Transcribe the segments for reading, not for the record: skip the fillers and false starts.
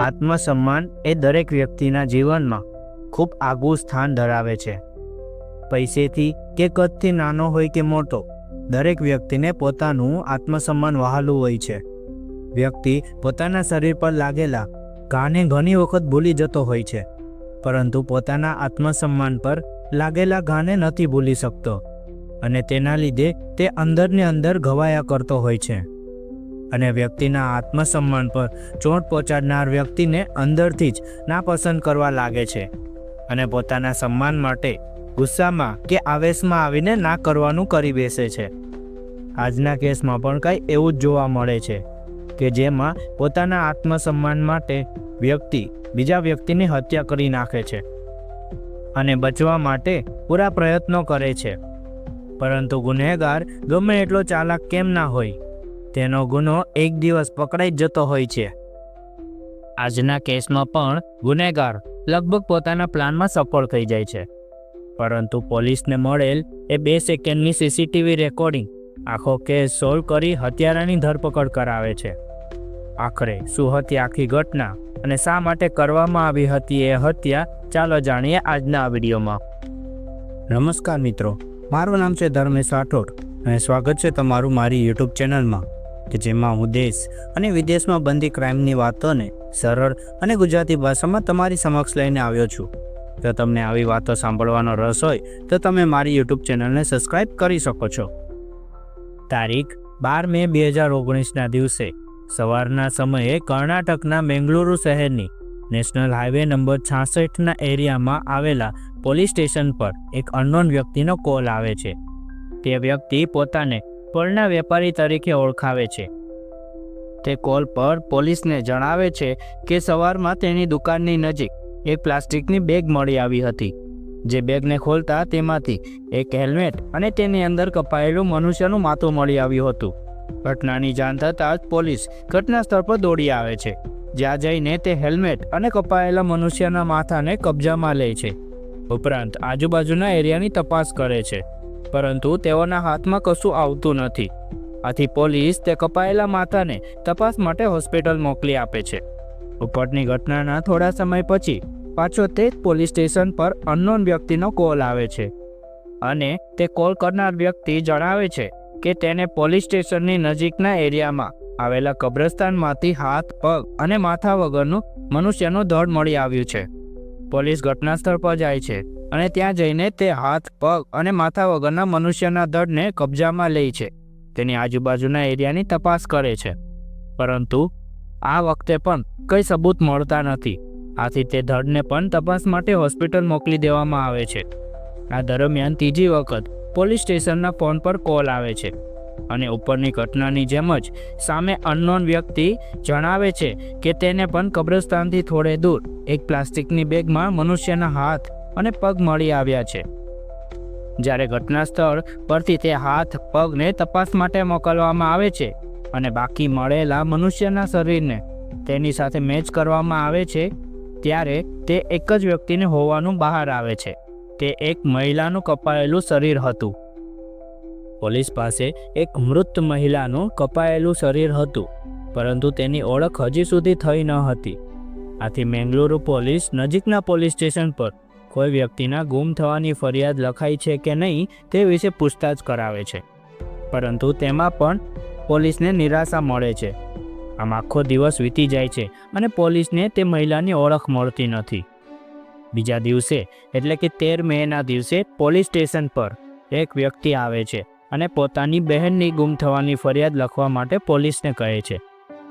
આત્મસન્માન એ દરેક વ્યક્તિના જીવનમાં ખૂબ આગવું સ્થાન ધરાવે છે. પૈસેથી કે કદથી નાનો હોય કે મોટો, દરેક વ્યક્તિને પોતાનું આત્મસન્માન વહાલું હોય છે. વ્યક્તિ પોતાના શરીર પર લાગેલા ઘાને ઘણી વખત ભૂલી જતો હોય છે, પરંતુ પોતાના આત્મસન્માન પર લાગેલા ઘાને નથી ભૂલી શકતો અને તેના લીધે તે અંદરને અંદર ઘવાયા કરતો હોય છે. અને વ્યક્તિના આત્મસન્માન પર ચોટ પહોંચાડનાર વ્યક્તિને અંદરથી જ નાપસંદ કરવા લાગે છે અને પોતાના સન્માન માટે ગુસ્સામાં કે આવેશમાં આવીને ના કરવાનું કરી બેસે છે. આજના કેસમાં પણ કંઈ એવું જ જોવા મળે છે કે જેમાં પોતાના આત્મસન્માન માટે વ્યક્તિ બીજા વ્યક્તિની હત્યા કરી નાખે છે અને બચવા માટે પૂરા પ્રયત્નો કરે છે. પરંતુ ગુનેગાર ગમે એટલો ચાલાક કેમ ના હોય, તેનો ગુનો એક દિવસ પકડાઈ જ જતો હોય છે. આજના કેસમાં પણ ગુનેગાર લગભગ પોતાના પ્લાનમાં સફળ થઈ જાય છે, પરંતુ પોલીસને મળેલ એ 2 સેકન્ડની સીસીટીવી રેકોર્ડિંગ આખો કેસ સોલ્વ કરી હત્યારાની ધરપકડ કરાવે છે. આખરે શું હતી આખી ઘટના અને શા માટે કરવામાં આવી હતી એ હત્યા, ચાલો જાણીએ આજના વિડીયોમાં. નમસ્કાર મિત્રો, મારું નામ છે ધર્મેશ રાઠોડ અને સ્વાગત છે તમારું મારી યુટ્યુબ ચેનલમાં, કે જેમાં હું દેશ અને વિદેશમાં બનતી ક્રાઇમની વાતોને સરળ અને ગુજરાતી ભાષામાં તમારી સમક્ષ લઈને આવ્યો છું. જો તમને આવી વાતો સાંભળવાનો રસ હોય તો તમે મારી યુટ્યુબ ચેનલને સબસ્ક્રાઇબ કરી શકો છો. તારીખ 12 મે 2019ના દિવસે સવારના સમયે કર્ણાટકના બેંગલુરુ શહેરની નેશનલ હાઈવે નંબર 66ના એરિયામાં આવેલા પોલીસ સ્ટેશન પર એક અનનોન વ્યક્તિનો કોલ આવે છે. તે વ્યક્તિ પોતાને ફળના વેપારી તરીકે ઓળખાવે છે. તે કોલ પર પોલીસને જણાવે છે કે સવારમાં તેની દુકાનની નજીક એક પ્લાસ્ટિકની બેગ મળી આવી હતી. જે બેગને ખોલતા તેમાંથી એક હેલ્મેટ અને તેની અંદર કપાયેલું મનુષ્યનું માથું મળી આવ્યું હતું. ઘટનાની જાણ થતાં જ પોલીસ ઘટના સ્થળ પર દોડી આવે છે, જ્યાં જઈને તે હેલ્મેટ અને કપાયેલા મનુષ્યના માથાને કબજામાં લે છે. ઉપરાંત આજુબાજુના એરિયાની તપાસ કરે છે, પરંતુ તેઓના હાથમાં કશું આવતું નથી. આથી પોલીસ તે કપાયેલા માથાને તપાસ માટે હોસ્પિટલ મોકલી આપે છે. ઉપરની ઘટનાના થોડા સમય પછી પાછો તે જ પોલીસ સ્ટેશન પર અનનોન વ્યક્તિનો કોલ આવે છે અને તે કોલ કરનાર વ્યક્તિ જણાવે છે કે તેને પોલીસ સ્ટેશનની નજીકના એરિયામાં આવેલા કબ્રસ્તાનમાંથી હાથ, પગ અને માથા વગરનું મનુષ્યનું ધડ મળી આવ્યું છે. પોલીસ ઘટના સ્થળ પર જાય છે અને ત્યાં જઈને તે હાથ, પગ અને માથા વગરના મનુષ્યના ધડને કબજામાં લે છે. તેની આજુબાજુના એરિયાની તપાસ કરે છે, પરંતુ આ વખતે પણ કંઈ સબૂત મળતા નથી. આથી તે ધડને પણ તપાસ માટે હોસ્પિટલ મોકલી દેવામાં આવે છે. આ દરમિયાન ત્રીજી વખત પોલીસ સ્ટેશનના ફોન પર કોલ આવે છે અને ઉપરની ઘટનાની જેમ જ સામે અનનોન વ્યક્તિ જણાવે છે કે તેને પણ કબ્રસ્તાનથી થોડે દૂર એક પ્લાસ્ટિકની બેગમાં મનુષ્યના હાથ અને પગ મળી આવ્યા છે. જ્યારે ઘટના સ્થળ પરથી તે હાથ, પગને તપાસ માટે મોકલવામાં આવે છે અને બાકી મળેલા મનુષ્યના શરીરને તેની સાથે મેચ કરવામાં આવે છે, ત્યારે તે એક જ વ્યક્તિને હોવાનું બહાર આવે છે. તે એક મહિલાનું કપાયેલું શરીર હતું. પોલીસ પાસે એક મૃત મહિલાનું કપાયેલું શરીર હતું, પરંતુ તેની ઓળખ હજી સુધી થઈ ન હતી. આથી બેંગલુરુ પોલીસ નજીકના પોલીસ સ્ટેશન પર કોઈ વ્યક્તિના ગુમ થવાની ફરિયાદ લખાઈ છે કે નહીં તે વિશે પૂછતાછ કરાવે છે, પરંતુ તેમાં પણ પોલીસને નિરાશા મળે છે. આમ આખો દિવસ વીતી જાય છે અને પોલીસને તે મહિલાની ઓળખ મળતી નથી. બીજા દિવસે એટલે કે 13 મેના દિવસે પોલીસ સ્ટેશન પર એક વ્યક્તિ આવે છે અને પોતાની બહેનની ગુમ થવાની ફરિયાદ લખવા માટે પોલીસને કહે છે.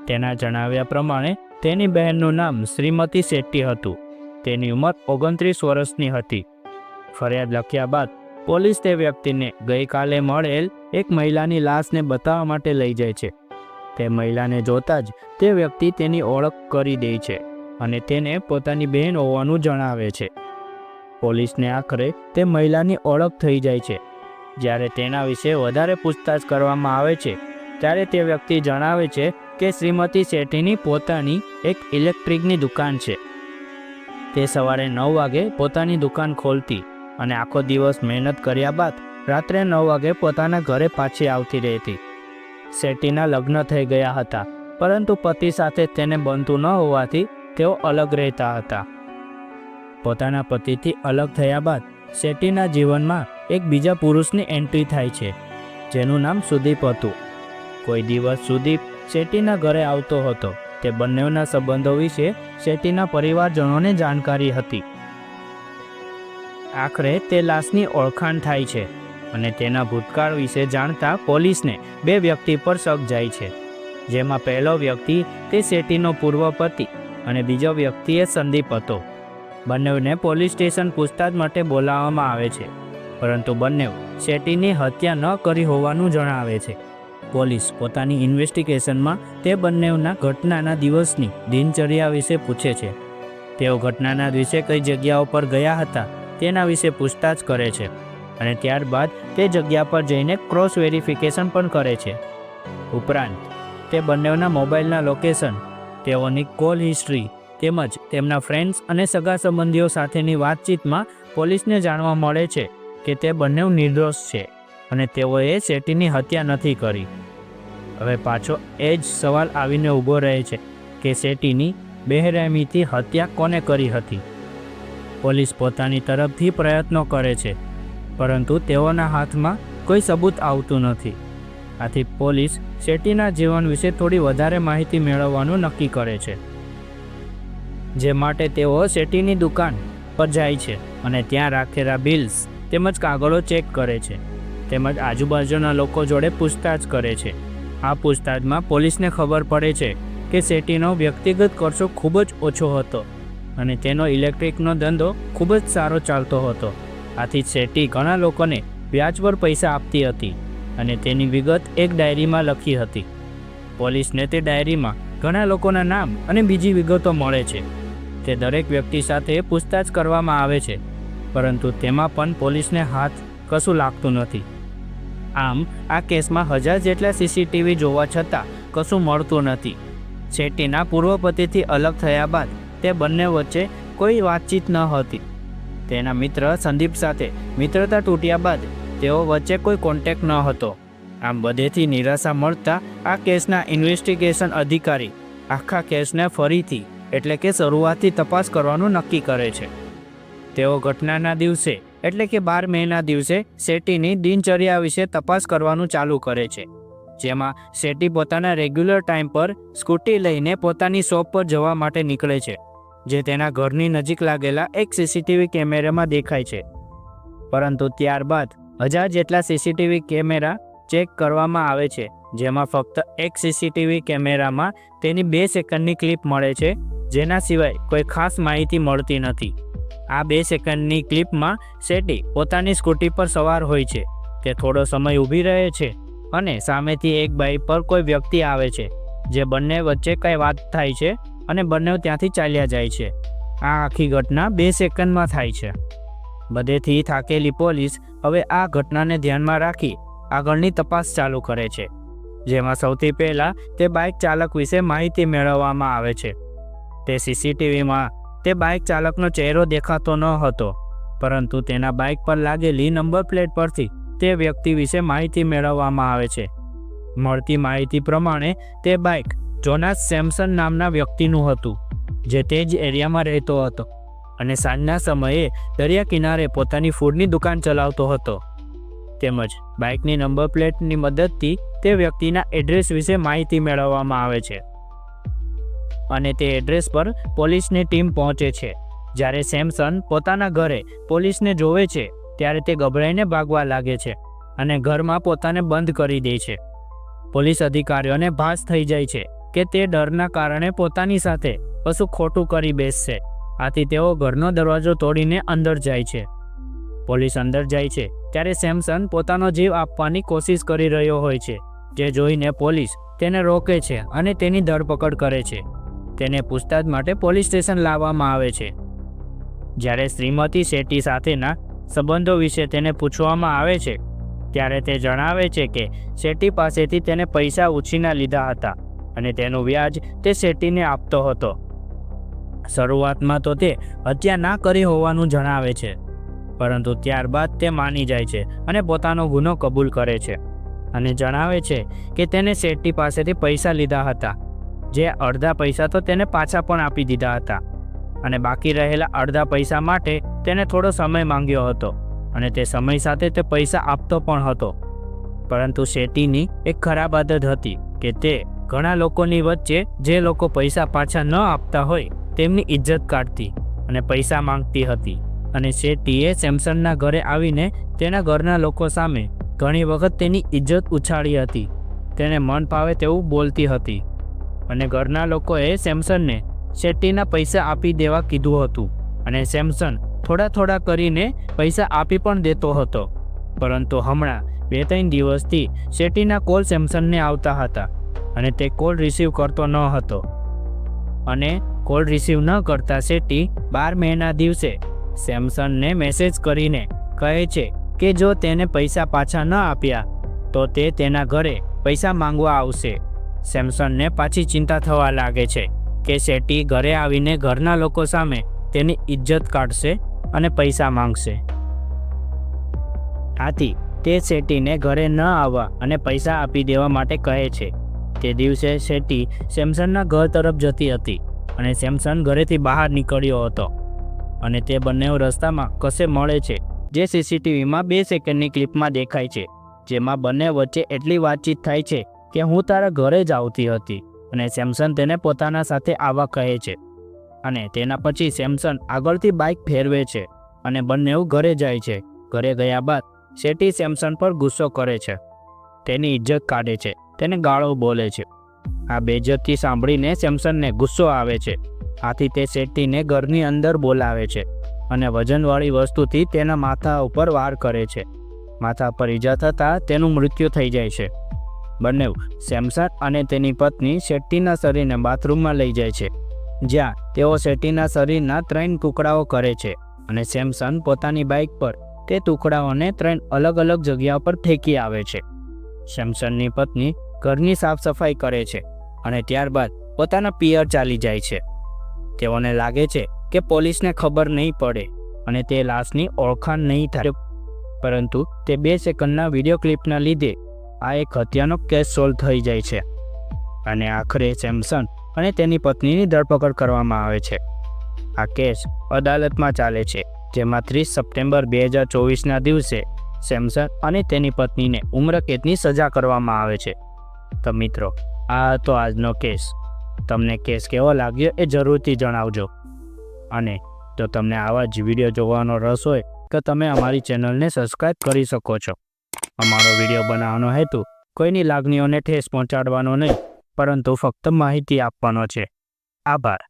તેના જણાવ્યા પ્રમાણે તેની બહેનનું નામ શ્રીમતી શેટ્ટી હતું. તેની ઉંમર 29 વર્ષની હતી. ફરિયાદ લખ્યા બાદ પોલીસ તે વ્યક્તિને ગઈકાલે મળેલ એક મહિલાની લાશને બતાવવા માટે લઈ જાય છે. તે મહિલાને જોતા જ તે વ્યક્તિ તેની ઓળખ કરી દે છે અને તેને પોતાની બહેન હોવાનું જણાવે છે. પોલીસને આખરે તે મહિલાની ઓળખ થઈ જાય છે. જ્યારે તેના વિશે વધારે પૂછતાછ કરવામાં આવે છે ત્યારે તે વ્યક્તિ જણાવે છે કે શ્રીમતી શેટ્ટીની પોતાની એક ઇલેક્ટ્રિકની દુકાન છે. તે સવારે 9 વાગે પોતાની દુકાન ખોલતી અને આખો દિવસ મહેનત કર્યા બાદ રાત્રે 9 વાગે પોતાના ઘરે પાછી આવતી રહેતી. શેટ્ટીના લગ્ન થઈ ગયા હતા, પરંતુ પતિ સાથે તેને બનતું ન હોવાથી તેઓ અલગ રહેતા હતા. પોતાના પતિથી અલગ થયા બાદ શેટ્ટીના જીવનમાં એક બીજા પુરુષની એન્ટ્રી થાય છે, જેનું નામ સુદીપ હતું. કોઈ દિવસ સુદીપ શેટ્ટીના ઘરે આવતો હતો. તે બંનેના સંબંધો વિશે શેટ્ટીના પરિવારજનોને જાણકારી હતી. આખરે તે લાશની ઓળખાણ થાય છે અને તેના ભૂતકાળ વિશે જાણતા પોલીસને બે વ્યક્તિ પર શક જાય છે, જેમાં પહેલો વ્યક્તિ તે શેટ્ટીનો પૂર્વ પતિ અને બીજો વ્યક્તિ એ સંદીપ હતો. બંનેને પોલીસ સ્ટેશન પૂછતાછ માટે બોલાવવામાં આવે છે, પરંતુ બંને શેટ્ટીની હત્યા ન કરી હોવાનું જણાવે છે. પોલીસ પોતાની ઇન્વેસ્ટિગેશનમાં તે બંનેના ઘટનાના દિવસની દિનચર્યા વિશે પૂછે છે. તેઓ ઘટનાના દિવસે કઈ જગ્યાઓ પર ગયા હતા તેના વિશે પૂછતાછ કરે છે અને ત્યારબાદ તે જગ્યા પર જઈને ક્રોસ વેરિફિકેશન પણ કરે છે. ઉપરાંત તે બંનેના મોબાઈલના લોકેશન, તેઓની કોલ હિસ્ટ્રી તેમજ તેમના ફ્રેન્ડ્સ અને સગા સંબંધીઓ સાથેની વાતચીતમાં પોલીસને જાણવા મળે છે કે તે બંને નિર્દોષ છે અને તેઓએ શેટ્ટીની હત્યા નથી કરી. હવે પાછો એ જ સવાલ આવીને ઊભો રહે છે કે શેટ્ટીની બેરહેમીથી હત્યા કોને કરી હતી. પોલીસ પોતાની તરફથી પ્રયત્નો કરે છે, પરંતુ તેઓના હાથમાં કોઈ સબૂત આવતું નથી. આથી પોલીસ શેટ્ટીના જીવન વિશે થોડી વધારે માહિતી મેળવવાનું નક્કી કરે છે, જે માટે તેઓ શેટ્ટીની દુકાન પર જાય છે અને ત્યાં રાખેલા બિલ્સ તેમજ કાગળો ચેક કરે છે, તેમજ આજુબાજુના લોકો જોડે પૂછતાછ કરે છે. આ પૂછતાછમાં પોલીસને ખબર પડે છે કે શેટ્ટીનો વ્યક્તિગત ખર્ચો ખૂબ જ ઓછો હતો અને તેનો ઇલેક્ટ્રિકનો ધંધો ખૂબ જ સારો ચાલતો હતો. આથી શેટ્ટી ઘણા લોકોને વ્યાજ પર પૈસા આપતી હતી અને તેની વિગત એક ડાયરીમાં લખી હતી. પોલીસને તે ડાયરીમાં ઘણા લોકોના નામ અને બીજી વિગતો મળે છે. તે દરેક વ્યક્તિ સાથે પૂછતાછ કરવામાં આવે છે, પરંતુ તેમાં પણ પોલીસને હાથ કશું લાગતું નથી. આમ આ કેસમાં 1000 જેટલા સીસીટીવી જોવા છતાં કશું મળતું નથી. શેટ્ટીના પૂર્વ પતિથી અલગ થયા બાદ તે બંને વચ્ચે કોઈ વાતચીત ન હતી. તેના મિત્ર સંદીપ સાથે મિત્રતા તૂટ્યા બાદ તેઓ વચ્ચે કોઈ કોન્ટેક્ટ ન હતો. આમ બધેથી નિરાશા મળતા આ કેસના ઇન્વેસ્ટિગેશન અધિકારી આખા કેસને ફરીથી એટલે કે શરૂઆતથી તપાસ કરવાનું નક્કી કરે છે. તેઓ ઘટનાના દિવસે એટલે કે 12 મેના દિવસે શેટ્ટીની દિનચર્યા વિશે તપાસ કરવાનું ચાલુ કરે છે, જેમાં શેટ્ટી પોતાના રેગ્યુલર ટાઈમ પર સ્કૂટી લઈને પોતાની શોપ પર જવા માટે નીકળે છે, જે તેના ઘરની નજીક લાગેલા એક સીસીટીવી કેમેરામાં દેખાય છે. પરંતુ ત્યારબાદ 1000 જેટલા સીસીટીવી કેમેરા ચેક કરવામાં આવે છે, જેમાં ફક્ત એક સીસીટીવી કેમેરામાં તેની 2 સેકન્ડની ક્લિપ મળે છે, જેના સિવાય કોઈ ખાસ માહિતી મળતી નથી. આ 2 સેકન્ડની ક્લિપમાં શેટ્ટી પોતાની સ્કૂટી પર સવાર હોય છે. તે થોડો સમય ઊભી રહે છે અને સામેથી એક બાઇક પર કોઈ વ્યક્તિ આવે છે, જે બંને વચ્ચે કંઈ વાત થાય છે અને બંને ત્યાંથી ચાલ્યા જાય છે. આ આખી ઘટના 2 સેકન્ડમાં થાય છે. બધેથી થાકેલી પોલીસ હવે આ ઘટનાને ધ્યાનમાં રાખી આગળની તપાસ ચાલુ કરે છે, જેમાં સૌથી પહેલાં તે બાઇક ચાલક વિશે માહિતી મેળવવામાં આવે છે. તે સીસીટીવીમાં તે બાઇક ચાલકનો ચહેરો દેખાતો ન હતો, પરંતુ તેના બાઇક પર લાગેલી નંબર પ્લેટ પરથી તે વ્યક્તિ વિશે માહિતી મેળવવામાં આવે છે. મળતી માહિતી પ્રમાણે તે બાઇક જોનાસ સેમસન નામના વ્યક્તિનું હતું, જે તે જ એરિયામાં રહેતો હતો અને સાંજના સમયે દરિયા કિનારે પોતાની ફૂડની દુકાન ચલાવતો હતો. તેમજ બાઇકની નંબર પ્લેટની મદદથી તે વ્યક્તિના એડ્રેસ વિશે માહિતી મેળવવામાં આવે છે અને તે એડ્રેસ પર પોલીસની ટીમ પહોંચે છે. જ્યારે સેમસન પોતાના ઘરે પોલીસને જોવે છે ત્યારે તે ગભરાઈને ભાગવા લાગે છે અને ઘરમાં પોતાને બંધ કરી દે છે. પોલીસ અધિકારીઓને ભાસ થઈ જાય છે કે તે ડરના કારણે પોતાની સાથે કશું ખોટું કરી બેસશે. આથી તેઓ ઘરનો દરવાજો તોડીને અંદર જાય છે. પોલીસ અંદર જાય છે ત્યારે સેમસન પોતાનો જીવ આપવાની કોશિશ કરી રહ્યો હોય છે, જે જોઈને પોલીસ તેને રોકે છે અને તેની ધરપકડ કરે છે. તેને પૂછતાછ માટે પોલીસ સ્ટેશન લાવવામાં આવે છે. જ્યારે શ્રીમતી શેટ્ટી સાથેના સંબંધો વિશે તેને પૂછવામાં આવે છે ત્યારે તે જણાવે છે કે શેટ્ટી પાસેથી તેને પૈસા ઉછીના લીધા હતા અને તેનું વ્યાજ તે શેટ્ટીને આપતો હતો. શરૂઆતમાં તો તે હત્યા ના કરી હોવાનું જણાવે છે, પરંતુ ત્યારબાદ તે માની જાય છે અને પોતાનો ગુનો કબૂલ કરે છે અને જણાવે છે કે તેને શેટ્ટી પાસેથી પૈસા લીધા હતા. જે અડધા પૈસા તો તેને પાછા પણ આપી દીધા હતા અને બાકી રહેલા અડધા પૈસા માટે તેને થોડો સમય માંગ્યો હતો અને તે સમય સાથે તે પૈસા આપતો પણ હતો. પરંતુ શેટ્ટીની એક ખરાબ આદત હતી કે તે ઘણા લોકોની વચ્ચે જે લોકો પૈસા પાછા ન આપતા હોય તેમની ઇજ્જત કાઢતી અને પૈસા માંગતી હતી. અને શેટ્ટીએ સેમસનના ઘરે આવીને તેના ઘરના લોકો સામે ઘણી વખત તેની ઇજ્જત ઉછાળી હતી. તેને મન ફાવે તેવું બોલતી હતી અને ઘરના લોકોએ સેમસનને શેટ્ટીના પૈસા આપી દેવા કીધું હતું અને સેમસન થોડા કરીને પૈસા આપી પણ દેતો હતો. પરંતુ હમણાં 2-3 દિવસથી શેટ્ટીના કોલ સેમસનને આવતા હતા અને તે કોલ રિસીવ કરતો ન હતો. અને કોલ રિસીવ ન કરતા શેટ્ટી 12 મેના દિવસે સેમસનને મેસેજ કરીને કહે છે કે જો તેને પૈસા પાછા ન આપ્યા તો તે તેના ઘરે પૈસા માંગવા આવશે. સેમસનને પાછી ચિંતા થવા લાગે છે કે શેટ્ટી ઘરે આવીને ઘરના લોકો સામે તેની ઇજ્જત કાઢશે અને પૈસા માંગશે. આથી તે શેટ્ટીને ઘરે ન આવવા અને પૈસા આપી દેવા માટે કહે છે. તે દિવસે શેટ્ટી સેમસનના ઘર તરફ જતી હતી અને સેમસન ઘરેથી બહાર નીકળ્યો હતો અને તે બંને રસ્તામાં કશે મળે છે જે સીસીટીવીમાં 2 સેકન્ડની ક્લિપમાં દેખાય છે, જેમાં બંને વચ્ચે એટલી વાતચીત થાય છે કે હું તારા ઘરે જ આવતી હતી અને સેમસન તેને પોતાના સાથે આવવા કહે છે. અને તેના પછી સેમસન આગળથી બાઇક ફેરવે છે અને બંને ઘરે જાય છે. ઘરે ગયા બાદ શેટ્ટી સેમસન પર ગુસ્સો કરે છે, તેની ઇજ્જત કાઢે છે, તેને ગાળો બોલે છે. આ બેઇજ્જતી સાંભળીને સેમસનને ગુસ્સો આવે છે. આથી તે શેટ્ટીને ઘરની અંદર બોલાવે છે અને વજનવાળી વસ્તુથી તેના માથા ઉપર વાર કરે છે. માથા પર ઈજા થતાં તેનું મૃત્યુ થઈ જાય છે. બંને સેમસન અને તેની પત્ની શેટ્ટીના શરીરને બાથરૂમમાં લઈ જાય છે, જ્યાં તેઓ શેટ્ટીના શરીરના 3 ટુકડાઓ કરે છે અને સેમસન પોતાની બાઇક પર તે ટુકડાઓને 3 અલગ જગ્યાઓ પર ફેંકી આવે છે. સેમસનની પત્ની ઘરની સાફ સફાઈ કરે છે અને ત્યારબાદ પોતાના પિયર ચાલી જાય છે. તેઓને લાગે છે કે પોલીસને ખબર નહીં પડે અને તે લાશની ઓળખાણ નહીં થાય. પરંતુ તે 2 સેકન્ડના વિડીયો ક્લિપના લીધે આ એક હત્યાનો કેસ સોલ્વ થઈ જાય છે અને આખરે સેમસન અને તેની પત્નીની ધરપકડ કરવામાં આવે છે. આ કેસ અદાલતમાં ચાલે છે, જેમાં 30 સપ્ટેમ્બર 2024ના દિવસે સેમસન અને તેની પત્નીને ઉમ્રકેદની સજા કરવામાં આવે છે. તો મિત્રો, આ હતો આજનો કેસ. તમને કેસ કેવો લાગ્યો એ જરૂરથી જણાવજો. અને જો તમને આવા જ વિડીયો જોવાનો રસ હોય તો તમે અમારી ચેનલને સબસ્ક્રાઈબ કરી શકો છો. અમારો વિડીયો બનાવવાનો હેતુ કોઈની લાગણીઓને ઠેસ પહોંચાડવાનો નહીં, પરંતુ ફક્ત માહિતી આપવાનો છે. આભાર.